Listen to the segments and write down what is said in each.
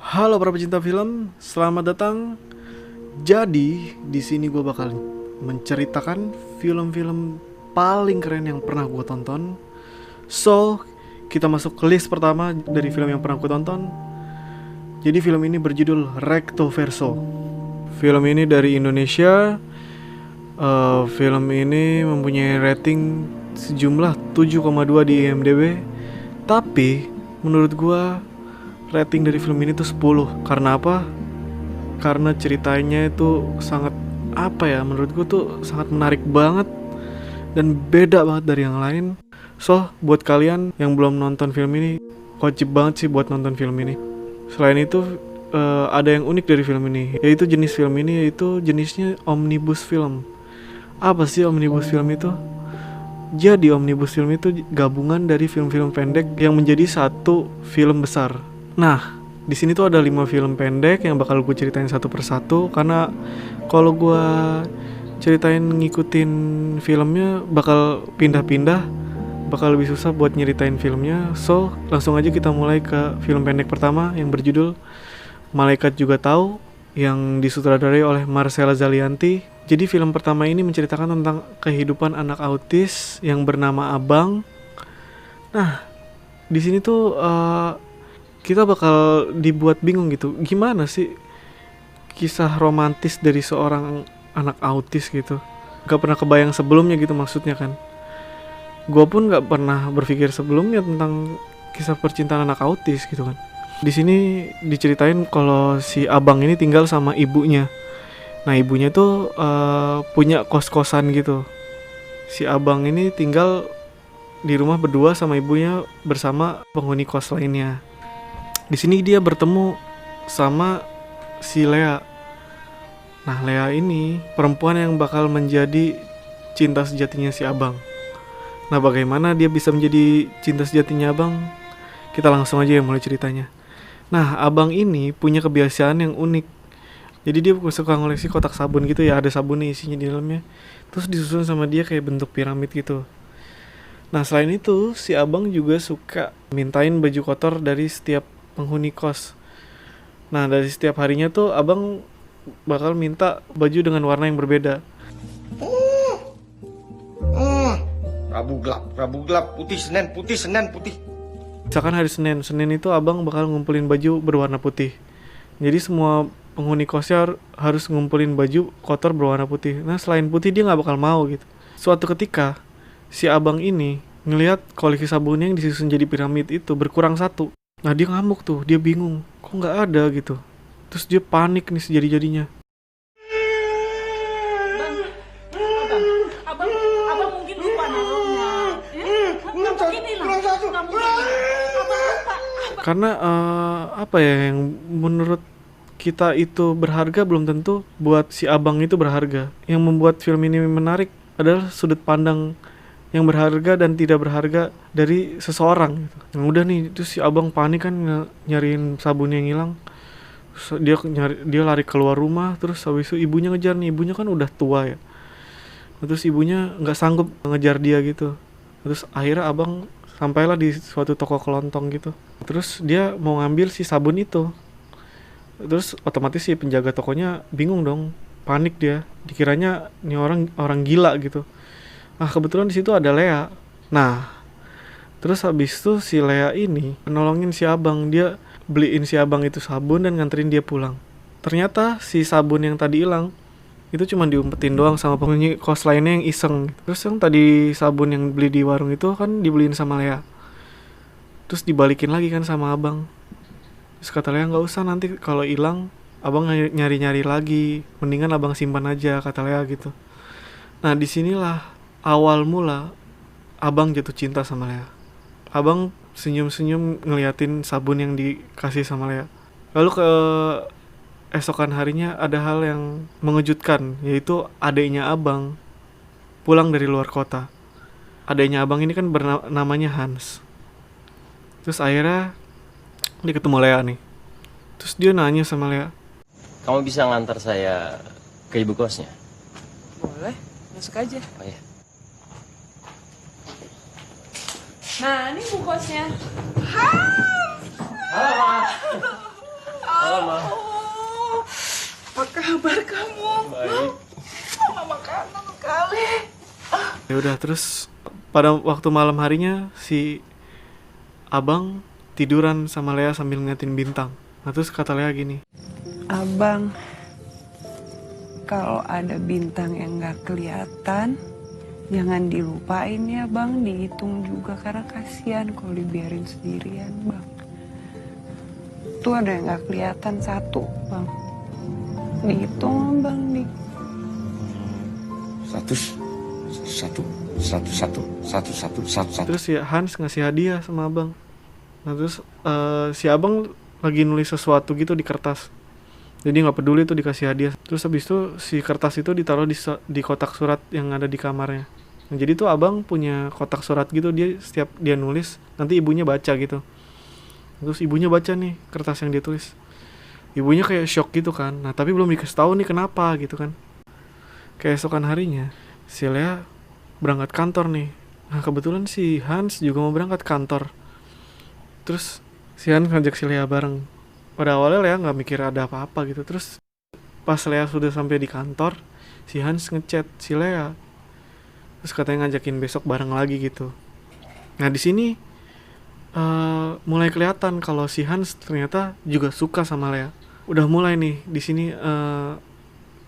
Halo para pecinta film, selamat datang. Jadi di sini gue bakal menceritakan film-film paling keren yang pernah gue tonton. So, kita masuk ke list pertama dari film yang pernah gue tonton. Jadi film ini berjudul Recto Verso. Film ini dari Indonesia. Film ini mempunyai rating sejumlah 7,2 di IMDb. Tapi menurut gue rating dari film ini tuh 10. Karena apa? Karena ceritanya itu sangat menurut gue tuh sangat menarik banget dan beda banget dari yang lain. So, buat kalian yang belum nonton film ini, wajib banget sih buat nonton film ini. Selain itu, ada yang unik dari film ini, yaitu jenis film ini yaitu jenisnya omnibus film. Apa sih omnibus film itu? Jadi omnibus film itu gabungan dari film-film pendek yang menjadi satu film besar. Nah, di sini tuh ada 5 film pendek yang bakal gue ceritain satu persatu, karena kalau gue ceritain ngikutin filmnya bakal pindah-pindah, bakal lebih susah buat nyeritain filmnya. So, langsung aja kita mulai ke film pendek pertama yang berjudul Malaikat Juga Tahu, yang disutradarai oleh Marcella Zalianty. Jadi film pertama ini menceritakan tentang kehidupan anak autis yang bernama Abang. Nah, di sini tuh kita bakal dibuat bingung gitu. Gimana sih kisah romantis dari seorang anak autis gitu? Gak pernah kebayang sebelumnya gitu maksudnya kan. Gue pun gak pernah berpikir sebelumnya tentang kisah percintaan anak autis gitu kan. Di sini diceritain kalau si Abang ini tinggal sama ibunya. Nah, ibunya tuh punya kos-kosan gitu. Si Abang ini tinggal di rumah berdua sama ibunya bersama penghuni kos lainnya. Di sini dia bertemu sama si Lea. Nah, Lea ini perempuan yang bakal menjadi cinta sejatinya si Abang. Nah, bagaimana dia bisa menjadi cinta sejatinya Abang? Kita langsung aja ya mulai ceritanya. Nah, Abang ini punya kebiasaan yang unik. Jadi dia suka ngoleksi kotak sabun gitu ya, ada sabunnya isinya di dalamnya. Terus disusun sama dia kayak bentuk piramid gitu. Nah, selain itu, si Abang juga suka mintain baju kotor dari setiap penghuni kos. Nah, dari setiap harinya tuh Abang bakal minta baju dengan warna yang berbeda. Rabu gelap, putih, Senin putih. Misalkan hari Senin itu Abang bakal ngumpulin baju berwarna putih. Jadi semua penghuni kosnya harus ngumpulin baju kotor berwarna putih. Nah, selain putih dia nggak bakal mau gitu. Suatu ketika si Abang ini ngelihat koleksi sabunnya yang disusun jadi piramid itu berkurang satu. Nah, dia ngamuk tuh, dia bingung, kok nggak ada gitu. Terus dia panik nih sejadi-jadinya. Abang mungkin lupa naruhnya. Nggak mungkin hilang. Nggak mungkin hilang. Abang lupa. Karena yang menurut kita itu berharga belum tentu buat si Abang itu berharga. Yang membuat film ini menarik adalah sudut pandang yang berharga dan tidak berharga dari seseorang gitu. Yang udah nih, terus si Abang panik kan nyariin sabun yang hilang. Dia lari keluar rumah, terus habis itu ibunya ngejar nih. Ibunya kan udah tua ya. Terus ibunya nggak sanggup ngejar dia gitu. Terus akhirnya Abang sampailah di suatu toko kelontong gitu. Terus dia mau ngambil si sabun itu. Terus otomatis si penjaga tokonya bingung dong, panik dia. Dikiranya ini orang gila gitu. Nah, kebetulan di situ ada Lea. Nah, terus habis itu si Lea ini nolongin si Abang. Dia beliin si Abang itu sabun dan nganterin dia pulang. Ternyata si sabun yang tadi hilang itu cuma diumpetin doang sama penghuni kos lainnya yang iseng. Terus yang tadi sabun yang beli di warung itu kan dibeliin sama Lea. Terus dibalikin lagi kan sama Abang. Terus kata Lea, nggak usah, nanti kalau hilang Abang nyari-nyari lagi, mendingan Abang simpan aja, kata Lea gitu. Nah, disinilah awal mula Abang jatuh cinta sama Lea. Abang senyum-senyum ngeliatin sabun yang dikasih sama Lea. Lalu ke esokan harinya ada hal yang mengejutkan, yaitu adiknya Abang pulang dari luar kota. Adiknya Abang ini kan namanya Hans. Terus akhirnya dia ketemu Lea nih. Terus dia nanya sama Lea, kamu bisa ngantar saya ke ibu kosnya? Boleh, masuk aja. Oh ya. Nah, ini bu kosnya. Halo, Ma. kabar kamu? Baik. Mama kangen kali. Ya udah, terus pada waktu malam harinya si abang tiduran sama Lea sambil ngeliatin bintang. Nah terus kata Lea gini, Abang, kalau ada bintang yang gak kelihatan, jangan dilupain ya bang, dihitung juga karena kasihan kalau dibiarin sendirian bang. Tuh ada yang gak kelihatan satu bang, dihitung bang nih. Satu. terus si Hans ngasih hadiah sama abang. Nah terus si abang lagi nulis sesuatu gitu di kertas, jadi nggak peduli tuh dikasih hadiah. Terus habis itu si kertas itu ditaruh di kotak surat yang ada di kamarnya. Nah, jadi tuh abang punya kotak surat gitu, dia setiap dia nulis nanti ibunya baca gitu. Terus ibunya baca nih kertas yang dia tulis, ibunya kayak shock gitu kan. Nah tapi belum dikasih tahu nih kenapa gitu kan. Keesokan harinya si Lea berangkat kantor nih. Nah kebetulan si Hans juga mau berangkat kantor. Terus si Hans ngajak si Lea bareng. Pada awalnya Lea nggak mikir ada apa-apa gitu. Terus pas Lea sudah sampai di kantor, si Hans ngechat si Lea. Terus katanya ngajakin besok bareng lagi gitu. Nah di sini mulai kelihatan kalau si Hans ternyata juga suka sama Lea. Udah mulai nih di sini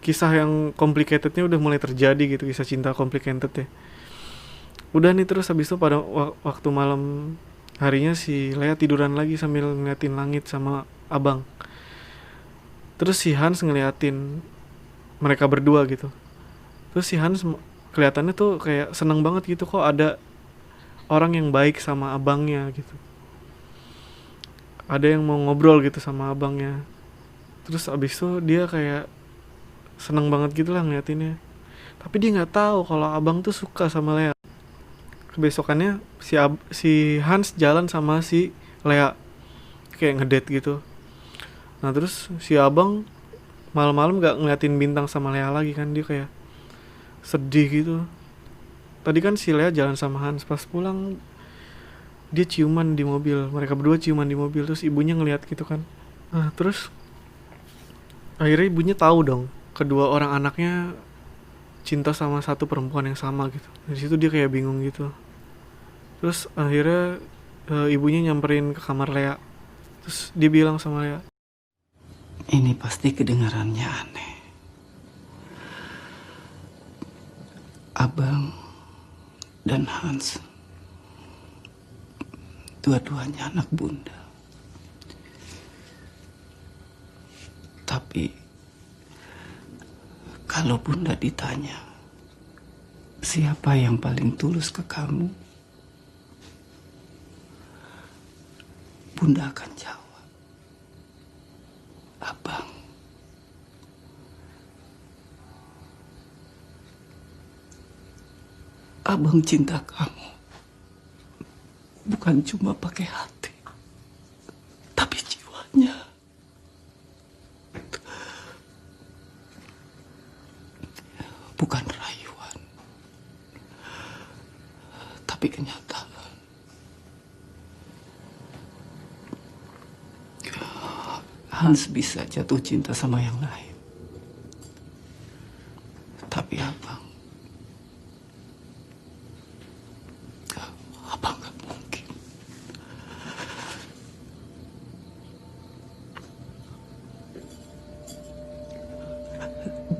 kisah yang complicatednya udah mulai terjadi gitu, kisah cinta complicated ya. Udah nih terus habis itu pada waktu malam harinya si Lea tiduran lagi sambil ngeliatin langit sama abang. Terus si Hans ngeliatin mereka berdua gitu. Terus si Hans kelihatannya tuh kayak seneng banget gitu, kok ada orang yang baik sama abangnya gitu. Ada yang mau ngobrol gitu sama abangnya. Terus abis itu dia kayak seneng banget gitu lah ngeliatinnya. Tapi dia nggak tahu kalau abang tuh suka sama Lea. Kebesokannya si Hans jalan sama si Lea kayak ngedate gitu. Nah terus si abang malam-malam nggak ngeliatin bintang sama Lea lagi kan, dia kayak sedih gitu. Tadi kan si Lea jalan sama Hans, pas pulang dia ciuman di mobil, mereka berdua ciuman di mobil. Terus ibunya ngeliat gitu kan. Nah terus akhirnya ibunya tahu dong kedua orang anaknya cinta sama satu perempuan yang sama gitu. Dari situ dia kayak bingung gitu. Terus akhirnya ibunya nyamperin ke kamar Lea. Terus dia bilang sama Lea, ini pasti kedengarannya aneh. Abang dan Hans dua-duanya anak bunda. Tapi kalau bunda ditanya siapa yang paling tulus ke kamu, bunda akan jawab, abang. Abang cinta kamu bukan cuma pakai hati, tapi jiwanya. Bukan rayuan, tapi kenyataan. Hans bisa jatuh cinta sama yang lain, tapi abang gak mungkin.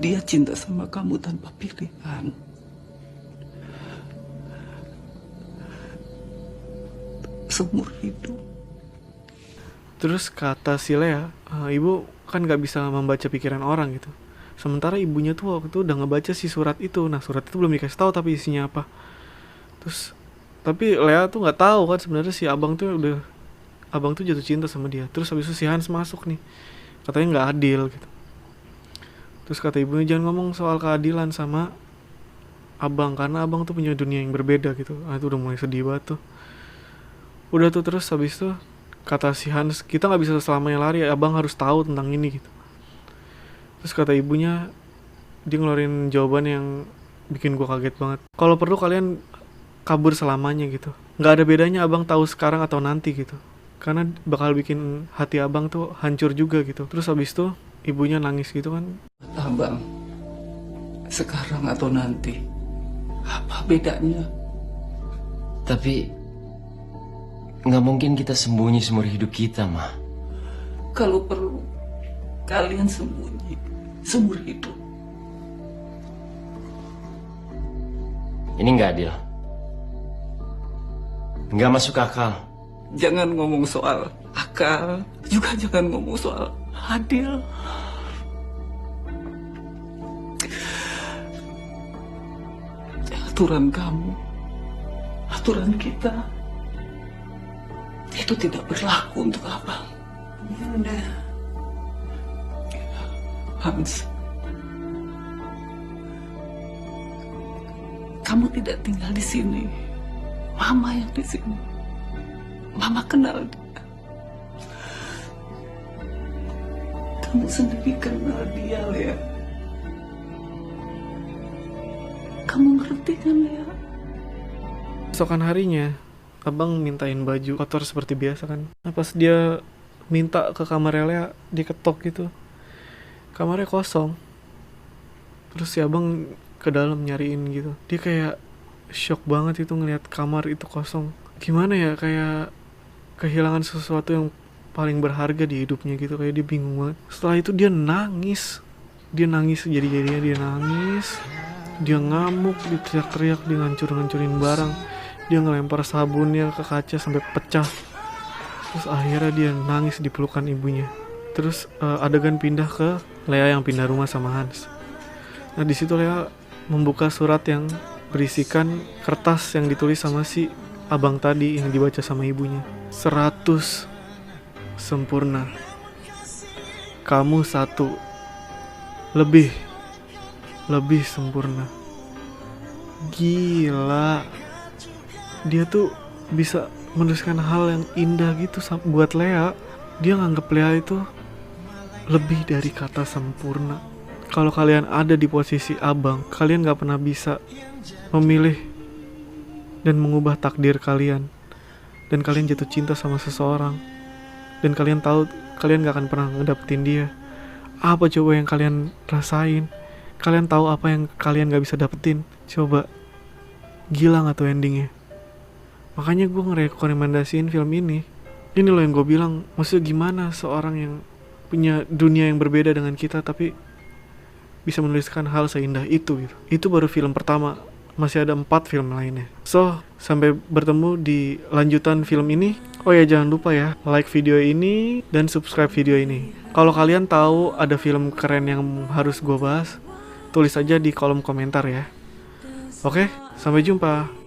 Dia cinta sama kamu tanpa pilihan. Seumur hidup. terus kata si Lea, ibu kan gak bisa membaca pikiran orang gitu. Sementara ibunya tuh waktu itu udah ngebaca si surat itu. Nah surat itu belum dikasih tahu tapi isinya apa. Terus tapi Lea tuh nggak tahu kan sebenarnya si abang tuh jatuh cinta sama dia. Terus habis itu si Hans masuk nih, katanya nggak adil gitu. Terus kata ibunya jangan ngomong soal keadilan sama abang karena abang tuh punya dunia yang berbeda gitu. Itu udah mulai sedih banget tuh. Udah tuh terus habis itu kata si Hans, kita nggak bisa selamanya lari, abang harus tahu tentang ini gitu. Terus kata ibunya, dia ngeluarin jawaban yang bikin gue kaget banget. Kalau perlu kalian kabur selamanya gitu, nggak ada bedanya abang tahu sekarang atau nanti gitu, karena bakal bikin hati abang tuh hancur juga gitu. Terus habis itu ibunya nangis gitu kan. Bang? Sekarang atau nanti? Apa bedanya? Tapi nggak mungkin kita sembunyi seumur hidup kita, Ma. Kalau perlu, kalian sembunyi seumur hidup. Ini nggak adil. Nggak masuk akal. Jangan ngomong soal akal, juga jangan ngomong soal adil. Aturan kamu, aturan kita, itu tidak berlaku untuk abang. Ya udah. Hans, kamu tidak tinggal di sini. Mama yang di sini. Mama kenal dia. Kamu sendiri kenal dia, Lea. Kamu ngerti kan, Lea? Esokan harinya, abang mintain baju kotor seperti biasa kan. Nah, pas dia minta ke kamarnya Lea, diketok gitu. Kamarnya kosong. Terus si abang ke dalam nyariin gitu. Dia kayak shock banget itu ngelihat kamar itu kosong. Gimana ya, kayak kehilangan sesuatu yang paling berharga di hidupnya gitu. Kayak dia bingung banget. Setelah itu dia nangis. Dia nangis jadi-jadinya, dia nangis. Dia ngamuk, dia teriak-teriak, dia ngancur-ngancurin barang. Dia ngelempar sabunnya ke kaca sampai pecah. Terus akhirnya dia nangis di pelukan ibunya. Terus adegan pindah ke Lea yang pindah rumah sama Hans. Nah di situ Lea membuka surat yang berisikan kertas yang ditulis sama si abang tadi yang dibaca sama ibunya. 100 sempurna. Kamu 1 lebih sempurna. Gila. Dia tuh bisa menuliskan hal yang indah gitu buat Lea. Dia nganggep Lea itu lebih dari kata sempurna. Kalau kalian ada di posisi abang, kalian gak pernah bisa memilih dan mengubah takdir kalian. Dan kalian jatuh cinta sama seseorang. Dan kalian tahu kalian gak akan pernah ngedapetin dia. Apa coba yang kalian rasain? Kalian tahu apa yang kalian gak bisa dapetin? Coba. Gila gak tuh endingnya? Makanya gue ngerekomendasiin film ini. Ini loh yang gue bilang. Maksudnya gimana seorang yang punya dunia yang berbeda dengan kita tapi bisa menuliskan hal seindah itu gitu. Itu baru film pertama. Masih ada 4 film lainnya. So, sampai bertemu di lanjutan film ini. Oh ya, jangan lupa ya, like video ini dan subscribe video ini. Kalau kalian tahu ada film keren yang harus gue bahas, tulis aja di kolom komentar ya. Oke, sampai jumpa.